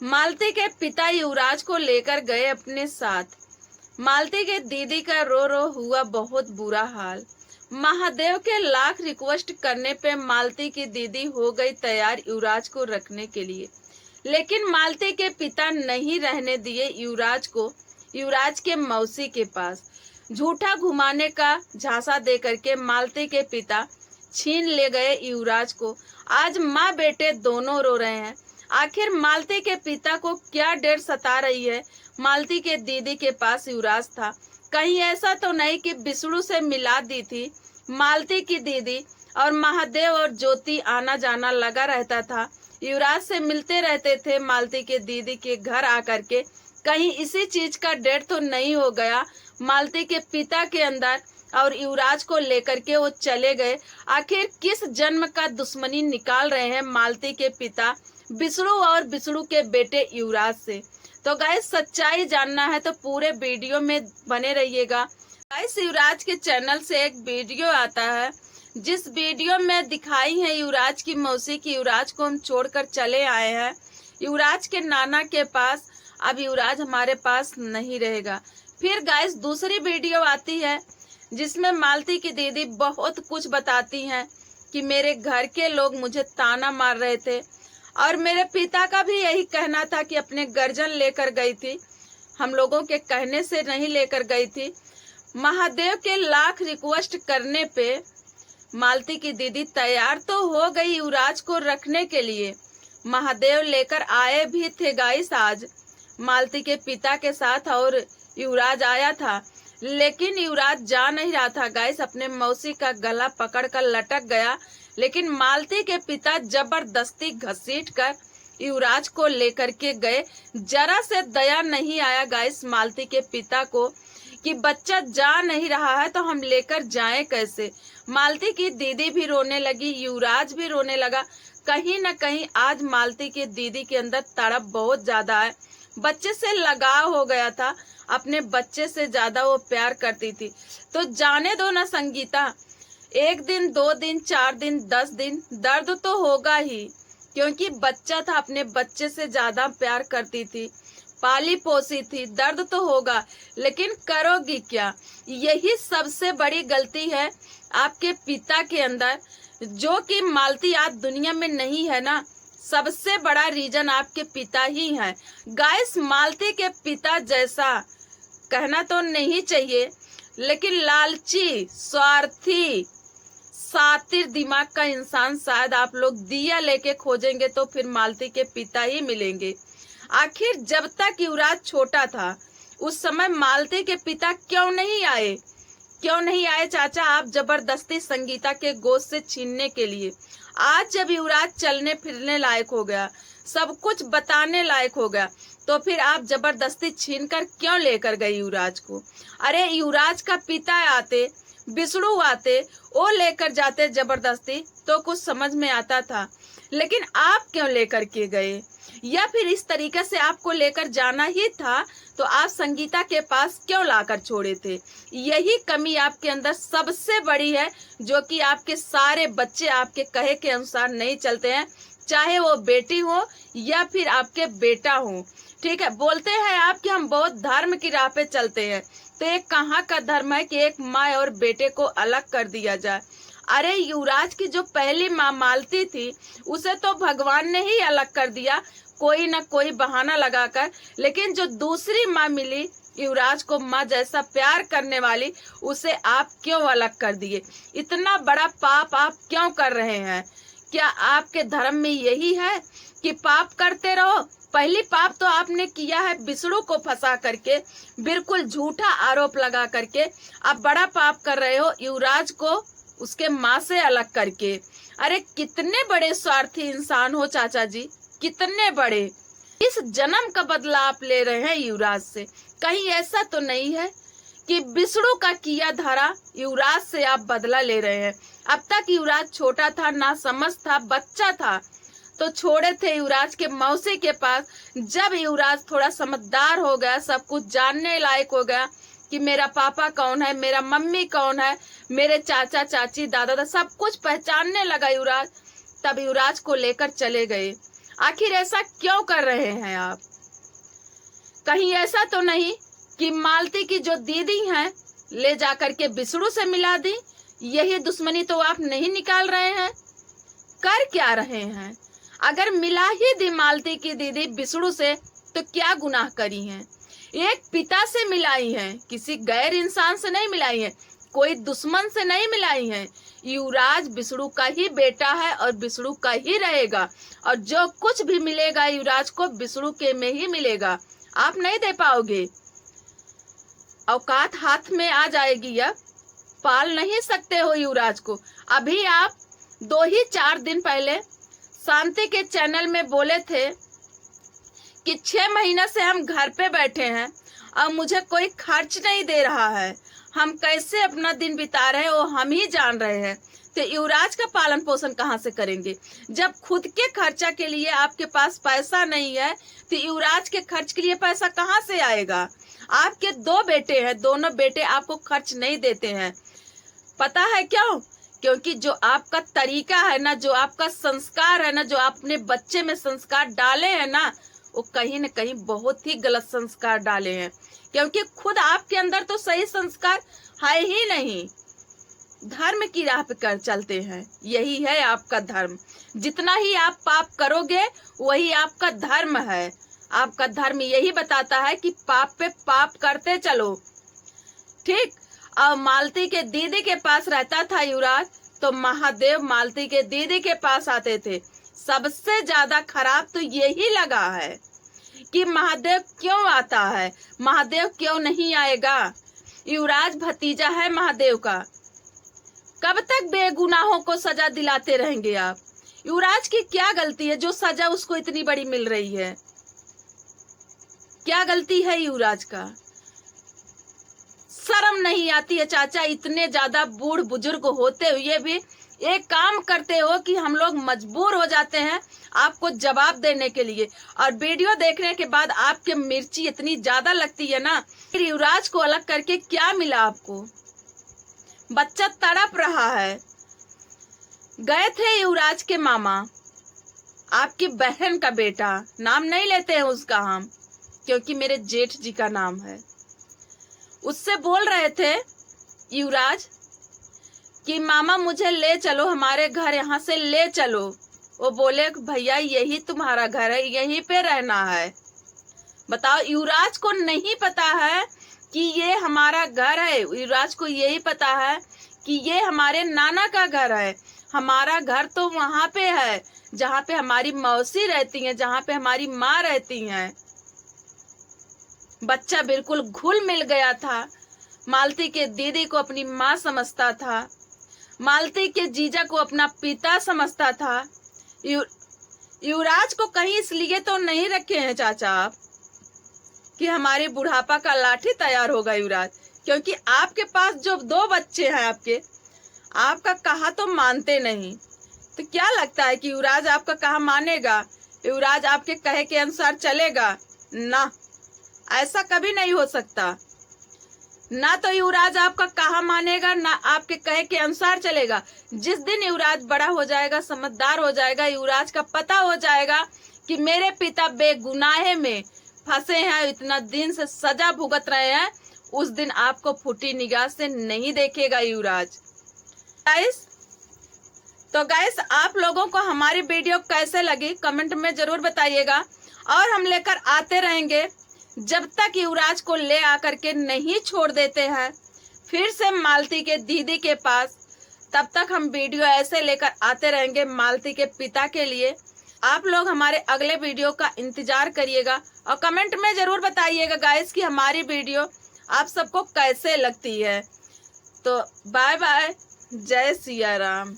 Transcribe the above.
मालती के पिता युवराज को लेकर गए अपने साथ। मालती के दीदी का रो रो हुआ बहुत बुरा हाल। महादेव के लाख रिक्वेस्ट करने पे मालती की दीदी हो गई तैयार युवराज को रखने के लिए, लेकिन मालती के पिता नहीं रहने दिए युवराज को युवराज के मौसी के पास। झूठा घुमाने का झांसा दे करके मालती के पिता छीन ले गए युवराज को। आज माँ बेटे दोनों रो रहे हैं। आखिर मालती के पिता को क्या डर सता रही है? मालती के दीदी के पास युवराज था, कहीं ऐसा तो नहीं कि बिसड़ू से मिला दी थी। मालती की दीदी और महादेव और ज्योति आना जाना लगा रहता था। युवराज से मिलते रहते थे मालती के दीदी के घर आकर के। कहीं इसी चीज का डर तो नहीं हो गया मालती के पिता के अंदर और युवराज को लेकर के वो चले गए। आखिर किस जन्म का दुश्मनी निकाल रहे हैं मालती के पिता बिसड़ू और बिसड़ू के बेटे युवराज से? तो गाइस सच्चाई जानना है तो पूरे वीडियो में बने रहिएगा। गाइस युवराज के चैनल से एक वीडियो आता है जिस वीडियो में दिखाई है युवराज की मौसी की युवराज को हम छोड़कर चले आए हैं युवराज के नाना के पास। अब युवराज हमारे पास नहीं रहेगा। फिर गाइस दूसरी वीडियो आती है जिसमें मालती की दीदी बहुत कुछ बताती हैं कि मेरे घर के लोग मुझे ताना मार रहे थे और मेरे पिता का भी यही कहना था कि अपने गर्जन लेकर गई थी, हम लोगों के कहने से नहीं लेकर गई थी। महादेव के लाख रिक्वेस्ट करने पे मालती की दीदी तैयार तो हो गई युवराज को रखने के लिए। महादेव लेकर आए भी थे गाइस आज मालती के पिता के साथ और युवराज आया था, लेकिन युवराज जा नहीं रहा था गाइस। अपने मौसी का गला पकड़कर लटक गया, लेकिन मालती के पिता जबरदस्ती घसीट कर युवराज को लेकर के गए। जरा से दया नहीं आया गाइस मालती के पिता को कि बच्चा जा नहीं रहा है तो हम लेकर जाएं कैसे। मालती की दीदी भी रोने लगी, युवराज भी रोने लगा। कहीं न कहीं आज मालती की दीदी के अंदर तड़प बहुत ज्यादा है। बच्चे से लगाव हो गया था, अपने बच्चे से ज्यादा वो प्यार करती थी। तो जाने दो ना संगीता, 1 दिन 2 दिन 4 दिन 10 दिन दर्द तो होगा ही, क्योंकि बच्चा था, अपने बच्चे से ज्यादा प्यार करती थी, पाली पोसी थी, दर्द तो होगा, लेकिन करोगी क्या? यही सबसे बड़ी गलती है आपके पिता के अंदर, जो कि मालती आज दुनिया में नहीं है ना। सबसे बड़ा रीजन आपके पिता ही हैं गाइस। मालती के पिता जैसा कहना तो नहीं चाहिए, लेकिन लालची, स्वार्थी, सातिर दिमाग का इंसान शायद आप लोग दिया लेके खोजेंगे तो फिर मालती के पिता ही मिलेंगे। आखिर जब तक युवराज छोटा था उस समय मालती के पिता क्यों नहीं आए? क्यों नहीं आए चाचा आप जबरदस्ती संगीता के गोद से छीनने के लिए? आज जब युवराज चलने फिरने लायक हो गया, सब कुछ बताने लायक हो गया, तो फिर आप जबरदस्ती छीनकर क्यों लेकर गए युवराज को? अरे युवराज का पिता आते, बिसड़ू आते, वो लेकर जाते जबरदस्ती तो कुछ समझ में आता था, लेकिन आप क्यों लेकर के गए? या फिर इस तरीके से आपको लेकर जाना ही था तो आप संगीता के पास क्यों लाकर छोड़े थे? यही कमी आपके अंदर सबसे बड़ी है, जो कि आपके सारे बच्चे आपके कहे के अनुसार नहीं चलते हैं, चाहे वो बेटी हो या फिर आपके बेटा हो। ठीक है, बोलते हैं आप कि हम बहुत धर्म की राह पे चलते हैं, तो ये कहाँ का धर्म है कि एक माँ और बेटे को अलग कर दिया जाए? अरे युवराज की जो पहली माँ मालती थी उसे तो भगवान ने ही अलग कर दिया कोई ना कोई बहाना लगाकर, लेकिन जो दूसरी माँ मिली युवराज को माँ जैसा प्यार करने वाली, उसे आप क्यों अलग कर दिए? इतना बड़ा पाप आप क्यों कर रहे हैं? क्या आपके धर्म में यही है कि पाप करते रहो? पहली पाप तो आपने किया है बिसड़ू को फंसा करके, बिल्कुल झूठा आरोप लगा करके। आप बड़ा पाप कर रहे हो युवराज को उसके माँ से अलग करके। अरे कितने बड़े स्वार्थी इंसान हो चाचा जी, कितने बड़े। इस जन्म का बदला आप ले रहे हैं युवराज से। कहीं ऐसा तो नहीं है कि बिसड़ू का किया धरा युवराज से आप बदला ले रहे हैं? अब तक युवराज छोटा था, ना समझ था, बच्चा था, तो छोड़े थे युवराज के मौसी के पास। जब युवराज थोड़ा समझदार हो गया, सब कुछ जानने लायक हो गया कि मेरा पापा कौन है, मेरा मम्मी कौन है, मेरे चाचा चाची दादा दादा सब कुछ पहचानने लगा युवराज, तब युवराज को लेकर चले गए। आखिर ऐसा क्यों कर रहे हैं आप? कहीं ऐसा तो नहीं कि मालती की जो दीदी हैं ले जाकर के बिसड़ू से मिला दी? यही दुश्मनी तो आप नहीं निकाल रहे हैं? कर क्या रहे हैं? अगर मिला ही दी मालती की दीदी बिसड़ू से तो क्या गुनाह करी हैं? एक पिता से मिलाई हैं, किसी गैर इंसान से नहीं मिलाई हैं, कोई दुश्मन से नहीं मिलाई हैं। युवराज बिसड़ू का ही बेटा है और बिसड़ू का ही रहेगा, और जो कुछ भी मिलेगा युवराज को बिसड़ू के में ही मिलेगा। आप नहीं दे पाओगे। औकात हाथ में आ जाएगी, अब पाल नहीं सकते हो युवराज को। अभी आप 4 दिन पहले शांति के चैनल में बोले थे कि 6 महीने से हम घर पे बैठे हैं और मुझे कोई खर्च नहीं दे रहा है, हम कैसे अपना दिन बिता रहे हैं वो हम ही जान रहे हैं। तो युवराज का पालन पोषण कहाँ से करेंगे? जब खुद के खर्चा के लिए आपके पास पैसा नहीं है तो युवराज के खर्च के लिए पैसा कहाँ से आएगा? आपके 2 बेटे हैं, दोनों बेटे आपको खर्च नहीं देते हैं। पता है क्यों? क्योंकि जो आपका तरीका है ना, जो आपका संस्कार है ना, जो आपने बच्चे में संस्कार डाले हैं ना, वो कहीं न कहीं बहुत ही गलत संस्कार डाले हैं। क्योंकि खुद आपके अंदर तो सही संस्कार है ही नहीं। धर्म की राह पे कर चलते हैं, यही है आपका धर्म। जितना ही आप पाप करोगे वही आपका धर्म है। आपका धर्म यही बताता है कि पाप पे पाप करते चलो, ठीक। अब मालती के दीदी के पास रहता था युवराज, तो महादेव मालती के दीदी के पास आते थे। सबसे ज्यादा खराब तो यही लगा है कि महादेव क्यों आता है, महादेव क्यों नहीं आएगा? युवराज भतीजा है महादेव का। कब तक बेगुनाहों को सजा दिलाते रहेंगे आप? युवराज की क्या गलती है जो सजा उसको इतनी बड़ी मिल रही है? क्या गलती है युवराज का? शर्म नहीं आती है चाचा? इतने ज्यादा बूढ़ बुजुर्ग होते हुए भी एक काम करते हो कि हम लोग मजबूर हो जाते हैं आपको जवाब देने के लिए, और वीडियो देखने के बाद आपके मिर्ची इतनी ज्यादा लगती है ना। फिर युवराज को अलग करके क्या मिला आपको? बच्चा तड़प रहा है। गए थे युवराज के मामा, आपकी बहन का बेटा, नाम नहीं लेते हैं उसका हम, क्योंकि मेरे जेठ जी का नाम है। उससे बोल रहे थे युवराज कि मामा मुझे ले चलो हमारे घर, यहाँ से ले चलो। वो बोले भैया यही तुम्हारा घर है, यहीं पे रहना है। बताओ, युवराज को नहीं पता है कि ये हमारा घर है। युवराज को यही पता है कि ये हमारे नाना का घर है। हमारा घर तो वहां पे है जहाँ पे हमारी मौसी रहती है, जहाँ पे हमारी माँ रहती है। बच्चा बिल्कुल घुल मिल गया था। मालती के दीदी को अपनी माँ समझता था, मालती के जीजा को अपना पिता समझता था। युवराज को कहीं इसलिए तो नहीं रखे हैं चाचा आप कि हमारे बुढ़ापा का लाठी तैयार होगा युवराज, क्योंकि आपके पास जो 2 बच्चे हैं आपका कहा तो मानते नहीं। तो क्या लगता है कि युवराज आपका कहा मानेगा? युवराज आपके कहे के अनुसार चलेगा? ना, ऐसा कभी नहीं हो सकता। ना तो युवराज आपका कहा मानेगा, ना आपके कहे के अनुसार चलेगा। जिस दिन युवराज बड़ा हो जाएगा, समझदार हो जाएगा, युवराज का पता हो जाएगा कि मेरे पिता बेगुनाहे में फंसे हैं, इतना दिन से सजा भुगत रहे हैं, उस दिन आपको फूटी निगाह से नहीं देखेगा युवराज। तो गाइस आप लोगों को हमारी वीडियो कैसे लगी कमेंट में जरूर बताइएगा, और हम लेकर आते रहेंगे जब तक युवराज को ले आकर के नहीं छोड़ देते हैं फिर से मालती के दीदी के पास, तब तक हम वीडियो ऐसे लेकर आते रहेंगे मालती के पिता के लिए। आप लोग हमारे अगले वीडियो का इंतजार करिएगा और कमेंट में जरूर बताइएगा गाइस कि हमारी वीडियो आप सबको कैसे लगती है। तो बाय बाय, जय सिया राम।